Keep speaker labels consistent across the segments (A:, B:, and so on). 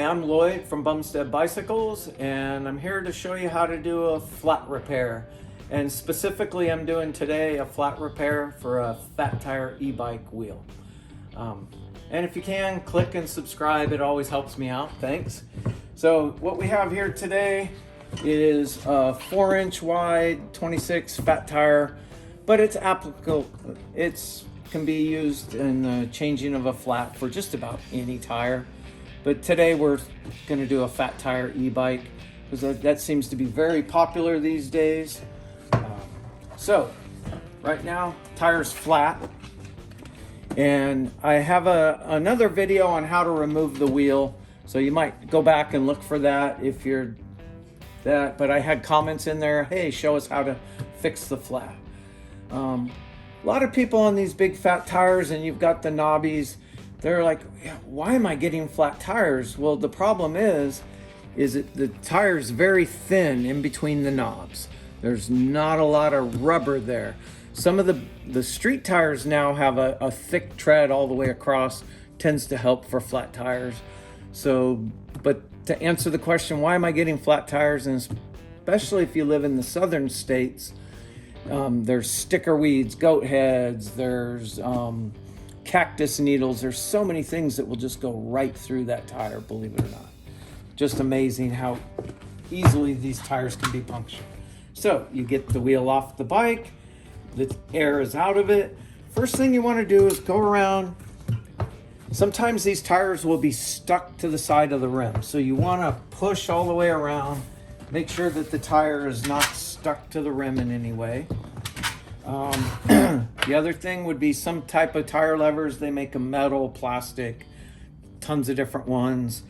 A: I'm Lloyd from Bumstead Bicycles, and I'm here to show you how to do a flat repair. And specifically, I'm doing today a flat repair for a fat tire e-bike wheel. And if you can, click and subscribe. It always helps me out. Thanks. So what we have here today is a 4-inch wide 26 fat tire, but it's applicable. It can be used in the changing of a flat for just about any tire. But today we're going to do a fat tire e-bike because that seems to be very popular these days. So right now, tire's flat. And I have another video on how to remove the wheel. So you might go back and look for that if you're that. But I had comments in there, hey, show us how to fix the flat. A lot of people on these big fat tires, and you've got the knobbies, they're like, why am I getting flat tires? Well, the problem is that the tire's very thin in between the knobs. There's not a lot of rubber there. Some of the street tires now have a thick tread all the way across, tends to help for flat tires. So, but to answer the question, why am I getting flat tires? And especially if you live in the southern states, there's sticker weeds, goat heads, there's cactus needles. There's so many things that will just go right through that tire, believe it or not. Just amazing how easily these tires can be punctured. So you get the wheel off the bike, the air is out of it. First thing you want to do is go around. Sometimes these tires will be stuck to the side of the rim. So you want to push all the way around, make sure that the tire is not stuck to the rim in any way. The other thing would be some type of tire levers. They make them metal, plastic, tons of different ones.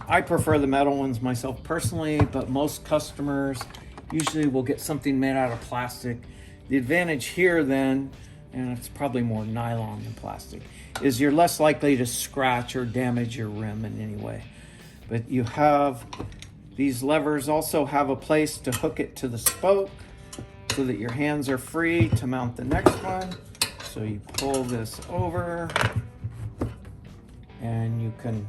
A: I prefer the metal ones myself personally, but most customers usually will get something made out of plastic. The advantage here then, and it's probably more nylon than plastic, is you're less likely to scratch or damage your rim in any way. But you have, these levers also have a place to hook it to the spoke so that your hands are free to mount the next one. So you pull this over and you can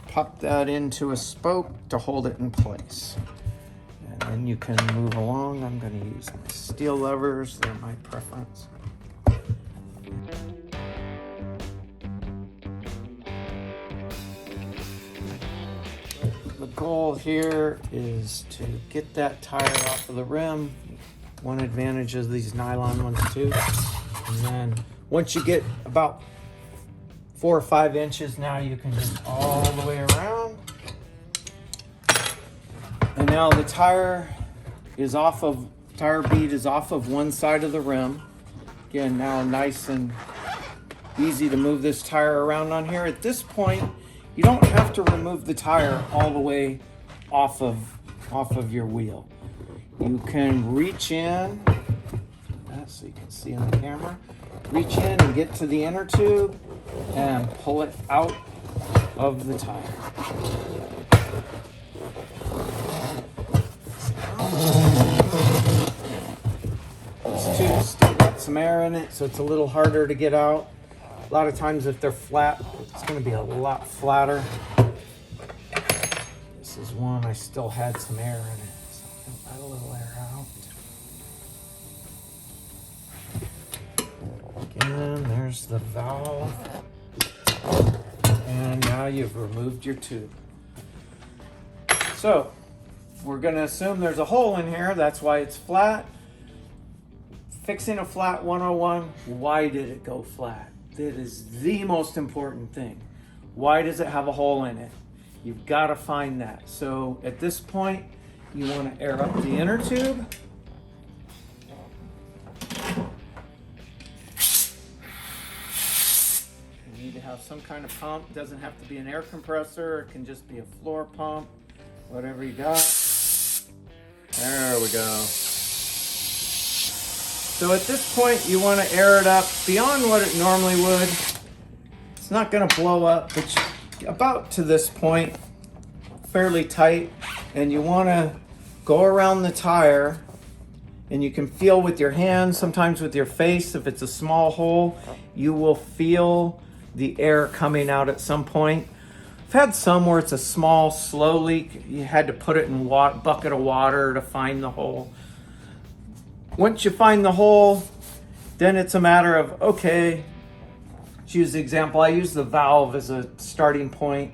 A: pop that into a spoke to hold it in place. And then you can move along. I'm going to use my steel levers. They're my preference. The goal here is to get that tire off of the rim. One advantage of these nylon ones too. And then once you get about 4 or 5 inches, now you can just all the way around. And now the tire bead is off of one side of the rim. Again, now nice and easy to move this tire around on here. At this point, you don't have to remove the tire all the way off of your wheel. You can reach in, so you can see on the camera, reach in and get to the inner tube and pull it out of the tire. These tubes still got some air in it, so it's a little harder to get out. A lot of times if they're flat, it's going to be a lot flatter. This is one I still had some air in it, so I can let a little air out. Again, there's the valve. And now you've removed your tube. So we're going to assume there's a hole in here. That's why it's flat. Fixing a flat 101. Why did it go flat? That is the most important thing. Why does it have a hole in it? You've got to find that. So at this point, you want to air up the inner tube. You need to have some kind of pump. It doesn't have to be an air compressor. It can just be a floor pump, whatever you got. There we go. So at this point, you want to air it up beyond what it normally would. It's not going to blow up, but about to this point, fairly tight. And you want to go around the tire, and you can feel with your hands, sometimes with your face. If it's a small hole, you will feel the air coming out at some point. I've had some where it's a small, slow leak. You had to put it in a bucket of water to find the hole. Once you find the hole, then it's a matter of, okay, let's use the example. I use the valve as a starting point.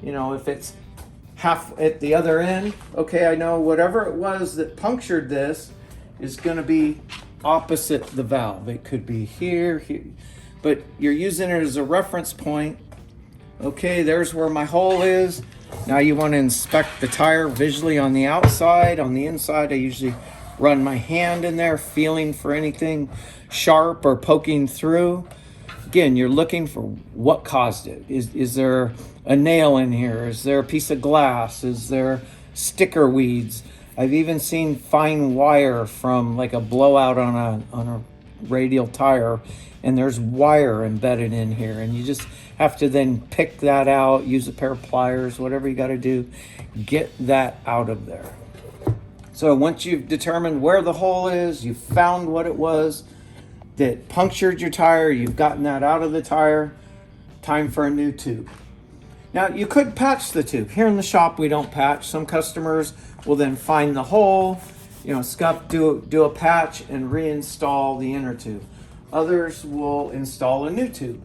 A: You know, if it's half at the other end, okay, I know whatever it was that punctured this is going to be opposite the valve. It could be here, here, but you're using it as a reference point. Okay, there's where my hole is. Now you want to inspect the tire visually on the outside. On the inside, I usually run my hand in there, feeling for anything sharp or poking through. Again, you're looking for what caused it. Is there a nail in here? Is there a piece of glass? Is there sticker weeds? I've even seen fine wire from like a blowout on a radial tire, and there's wire embedded in here, and you just have to then pick that out, use a pair of pliers, whatever you got to do, get that out of there. So once you've determined where the hole is, you've found what it was that punctured your tire, you've gotten that out of the tire, time for a new tube. Now you could patch the tube. Here in the shop we don't patch. Some customers will then find the hole, you know, scuff, do a patch and reinstall the inner tube. Others will install a new tube.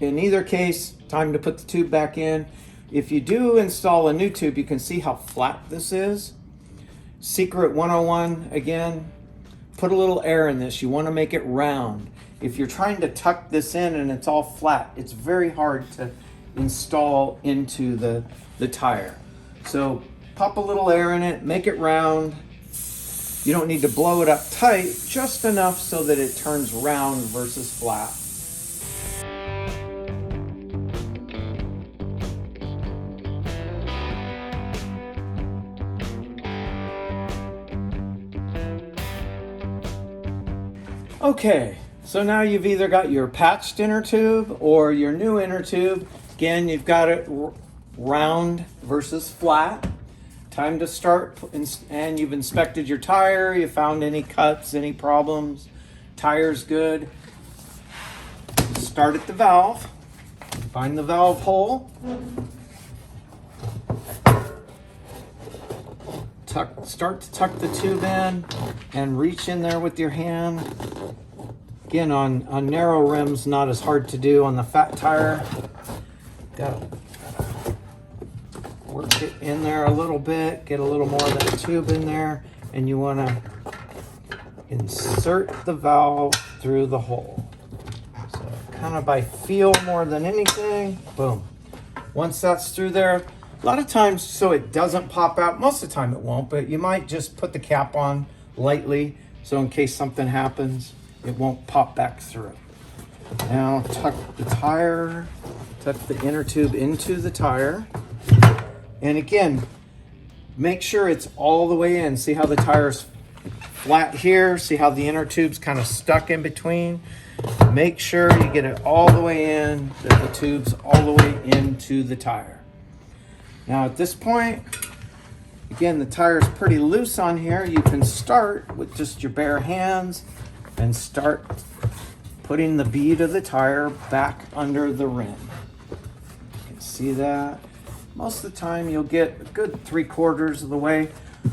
A: In either case, time to put the tube back in. If you do install a new tube, you can see how flat this is. Secret 101, again, put a little air in this. You want to make it round. If you're trying to tuck this in and it's all flat, it's very hard to install into the tire. So pop a little air in it, make it round. You don't need to blow it up tight, just enough so that it turns round versus flat. Okay, so now you've either got your patched inner tube or your new inner tube. Again, you've got it round versus flat. Time to start, and you've inspected your tire, you found any cuts, any problems, tire's good. Start at the valve, find the valve hole, start to tuck the tube in and reach in there with your hand. Again, on narrow rims, not as hard to do. On the fat tire, gotta work it in there a little bit, get a little more of that tube in there, and you want to insert the valve through the hole. So kind of by feel more than anything, boom. Once that's through there, a lot of times so it doesn't pop out, most of the time it won't, but you might just put the cap on lightly so in case something happens, it won't pop back through. Now tuck the tire, tuck the inner tube into the tire. And again, make sure it's all the way in. See how the tire's flat here? See how the inner tube's kind of stuck in between? Make sure you get it all the way in, that the tube's all the way into the tire. Now at this point, again, the tire's pretty loose on here. You can start with just your bare hands and start putting the bead of the tire back under the rim. You can see that. Most of the time you'll get a good 3/4 of the way.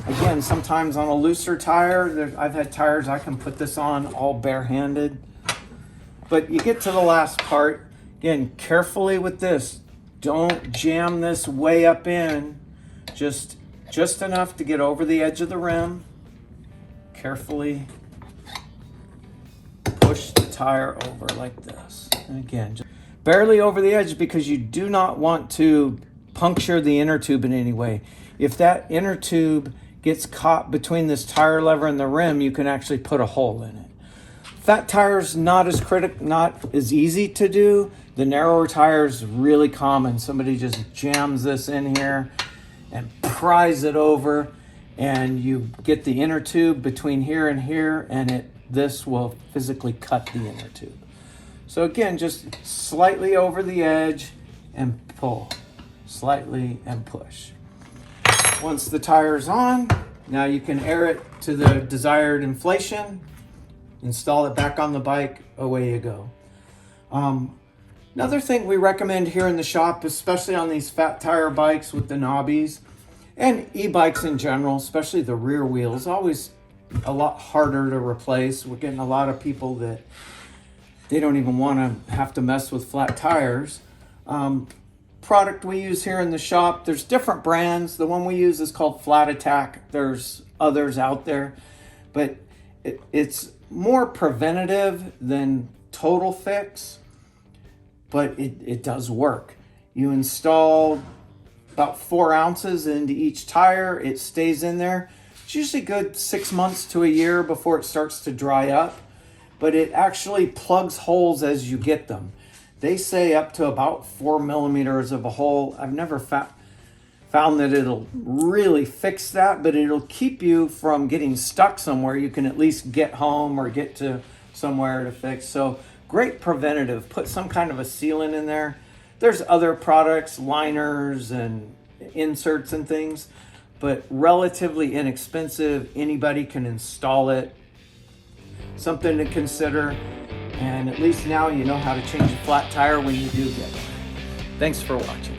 A: Again, sometimes on a looser tire, I've had tires I can put this on all barehanded. But you get to the last part, again, carefully with this. Don't jam this way up in, just enough to get over the edge of the rim. Carefully push the tire over like this. And again, just barely over the edge because you do not want to puncture the inner tube in any way. If that inner tube gets caught between this tire lever and the rim, you can actually put a hole in it. Fat tires not as easy to do. The narrower tire is really common. Somebody just jams this in here and pries it over, and you get the inner tube between here and here, and this will physically cut the inner tube. So again, just slightly over the edge and pull. Slightly and push. Once the tire's on, now you can air it to the desired inflation, install it back on the bike, away you go. Another thing we recommend here in the shop, especially on these fat tire bikes with the knobbies and e-bikes in general, especially the rear wheels, always a lot harder to replace. We're getting a lot of people that they don't even want to have to mess with flat tires. Product we use here in the shop, there's different brands. The one we use is called Flat Attack. There's others out there, but it's more preventative than total fix, but it does work. You install about 4 ounces into each tire. It stays in there. It's usually good 6 months to a year before it starts to dry up, but it actually plugs holes as you get them. They say up to about 4 millimeters of a hole. I've never found that it'll really fix that, but it'll keep you from getting stuck somewhere. You can at least get home or get to somewhere to fix. So great preventative. Put some kind of a sealant in there. There's other products, liners and inserts and things, but relatively inexpensive. Anybody can install it. Something to consider. And at least now you know how to change a flat tire when you do get one. Thanks for watching.